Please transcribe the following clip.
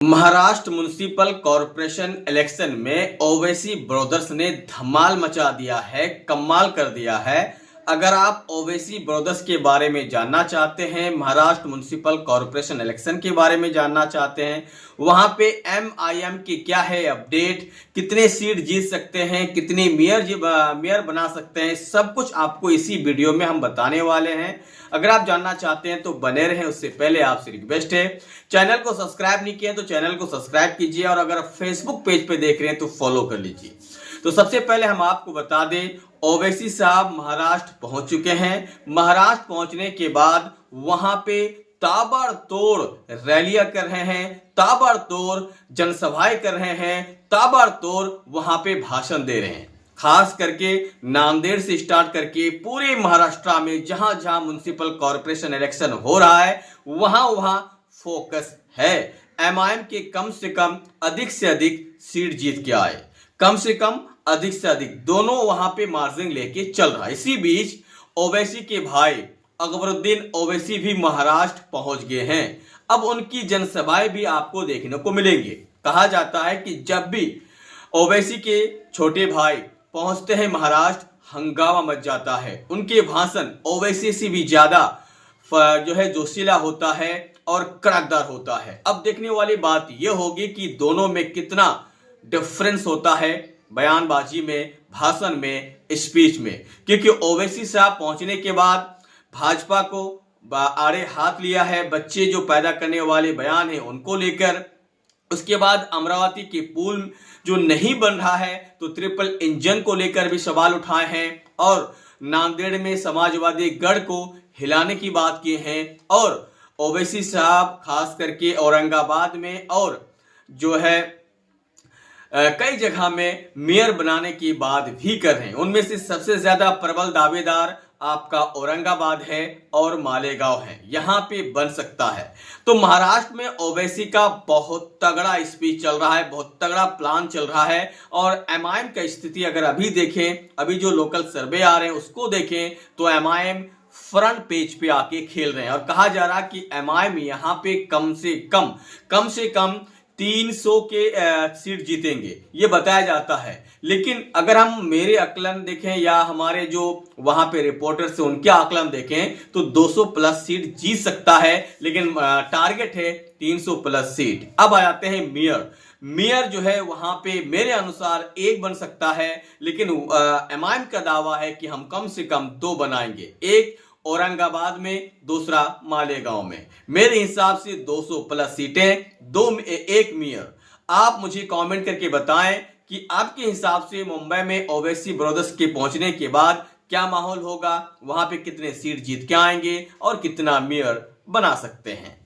Maharashtra municipal corporation election में Owaisi brothers ने धमाल मचा दिया है, कमाल कर दिया है। अगर आप ओवैसी ब्रदर्स के बारे में जानना चाहते हैं, महाराष्ट्र म्युनिसिपल कॉरपोरेशन इलेक्शन के बारे में जानना चाहते हैं, वहां पे एमआईएम की क्या है अपडेट, कितने सीट जीत सकते हैं, कितने मेयर बना सकते हैं, सब कुछ आपको इसी वीडियो में हम बताने वाले हैं। अगर आप जानना चाहते हैं तो बने रहें। उससे पहले आपसे रिक्वेस्ट है, चैनल को सब्सक्राइब नहीं किया तो चैनल को सब्सक्राइब कीजिए और अगर फेसबुक पेज पे देख रहे हैं तो फॉलो कर लीजिए। तो सबसे पहले हम आपको बता दें, ओवैसी साहब महाराष्ट्र पहुंच चुके हैं। महाराष्ट्र पहुंचने के बाद वहां पे ताबड़तोड़ रैलियां कर रहे हैं, ताबड़तोड़ जनसभाएं कर रहे हैं, ताबड़तोड़ वहां पे भाषण दे रहे हैं। खास करके नांदेड़ से स्टार्ट करके पूरे महाराष्ट्र में जहां जहां म्युनिसिपल कॉरपोरेशन इलेक्शन हो रहा है वहां वहां फोकस है। एमआईएम के कम से कम अधिक से अधिक सीट जीत के आए, कम से कम अधिक से अधिक, दोनों वहां पे मार्जिन लेके चल रहा है। इसी बीच ओवैसी के भाई अकबरुद्दीन ओवैसी भी महाराष्ट्र पहुंच गए हैं। अब उनकी जनसभाएं भी आपको देखने को मिलेंगी। कहा जाता है कि जब भी ओवैसी के छोटे भाई पहुंचते हैं महाराष्ट्र, हंगामा मच जाता है। उनके भाषण ओवैसी से भी ज्यादा जो है जोशीला होता है और कड़कदार होता है। अब देखने वाली बात यह होगी कि दोनों में कितना डिफरेंस होता है बयानबाजी में, भाषण में, स्पीच में। क्योंकि ओवैसी साहब पहुंचने के बाद भाजपा को आड़े हाथ लिया है, बच्चे जो पैदा करने वाले बयान है उनको लेकर। उसके बाद अमरावती के पुल जो नहीं बन रहा है तो ट्रिपल इंजन को लेकर भी सवाल उठाए हैं और नांदेड़ में समाजवादी गढ़ को हिलाने की बात की है। और ओवैसी साहब खास करके औरंगाबाद में और जो है कई जगह में मेयर बनाने की बात भी कर रहे हैं। उनमें से सबसे ज्यादा प्रबल दावेदार आपका औरंगाबाद है और मालेगांव है, यहां पे बन सकता है। तो महाराष्ट्र में ओवैसी का बहुत तगड़ा स्पीच चल रहा है, बहुत तगड़ा प्लान चल रहा है। और एमआईएम का स्थिति अगर अभी देखें, अभी जो लोकल सर्वे आ रहे हैं उसको देखें तो एमआईएम फ्रंट पेज पे आके खेल रहे हैं। और कहा जा रहा कि एमआईएम यहां पे कम से कम 300 के सीट जीतेंगे, ये बताया जाता है। लेकिन अगर हम मेरे आकलन देखें या हमारे जो वहां पे रिपोर्टर्स हैं उनके आकलन देखें तो 200 प्लस सीट जीत सकता है, लेकिन टारगेट है 300 प्लस सीट। अब आ जाते हैं मेयर जो है वहां पे मेरे अनुसार एक बन सकता है, लेकिन एमआईएम का दावा है कि हम कम से कम 2 बनाएंगे, एक औरंगाबाद में, दूसरा मालेगांव में। मेरे हिसाब से 200 प्लस सीटें, एक मेयर। आप मुझे कमेंट करके बताएं कि आपके हिसाब से मुंबई में ओवैसी ब्रदर्स के पहुंचने के बाद क्या माहौल होगा, वहां पे कितने सीट जीत के आएंगे और कितना मेयर बना सकते हैं।